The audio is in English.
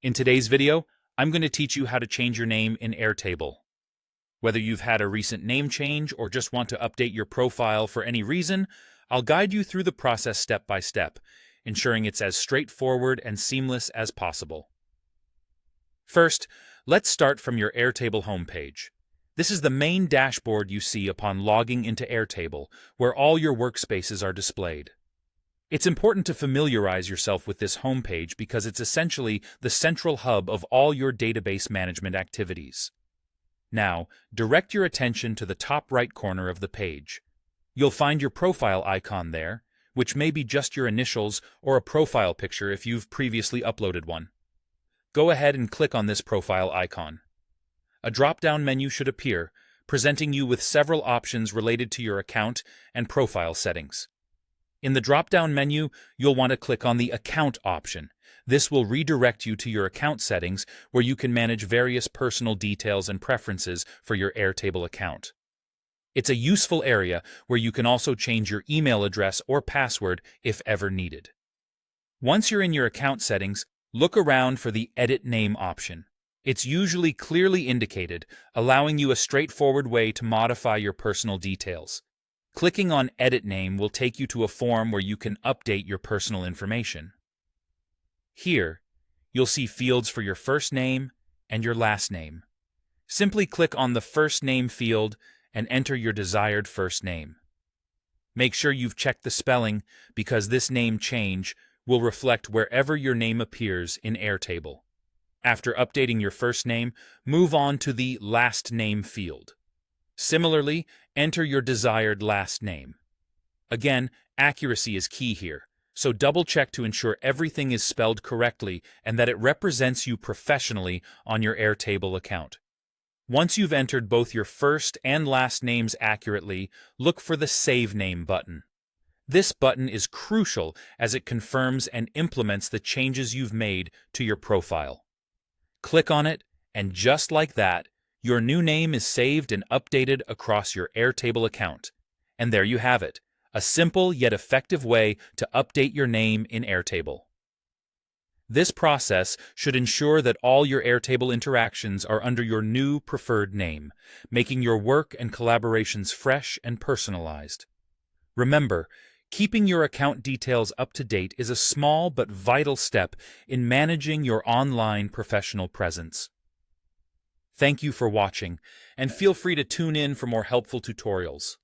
In today's video, I'm going to teach you how to change your name in Airtable. Whether you've had a recent name change or just want to update your profile for any reason, I'll guide you through the process step by step, ensuring it's as straightforward and seamless as possible. First, let's start from your Airtable homepage. This is the main dashboard you see upon logging into Airtable, where all your workspaces are displayed. It's important to familiarize yourself with this homepage because it's essentially the central hub of all your database management activities. Now, direct your attention to the top right corner of the page. You'll find your profile icon there, which may be just your initials or a profile picture if you've previously uploaded one. Go ahead and click on this profile icon. A drop-down menu should appear, presenting you with several options related to your account and profile settings. In the drop-down menu, you'll want to click on the Account option. This will redirect you to your account settings where you can manage various personal details and preferences for your Airtable account. It's a useful area where you can also change your email address or password if ever needed. Once you're in your account settings, look around for the Edit Name option. It's usually clearly indicated, allowing you a straightforward way to modify your personal details. Clicking on Edit Name will take you to a form where you can update your personal information. Here, you'll see fields for your first name and your last name. Simply click on the first name field and enter your desired first name. Make sure you've checked the spelling because this name change will reflect wherever your name appears in Airtable. After updating your first name, move on to the last name field. Similarly, enter your desired last name. Again, accuracy is key here, so double-check to ensure everything is spelled correctly and that it represents you professionally on your Airtable account. Once you've entered both your first and last names accurately, look for the Save Name button. This button is crucial as it confirms and implements the changes you've made to your profile. Click on it, and just like that, your new name is saved and updated across your Airtable account. And there you have it, a simple yet effective way to update your name in Airtable. This process should ensure that all your Airtable interactions are under your new preferred name, making your work and collaborations fresh and personalized. Remember, keeping your account details up to date is a small but vital step in managing your online professional presence. Thank you for watching, and feel free to tune in for more helpful tutorials.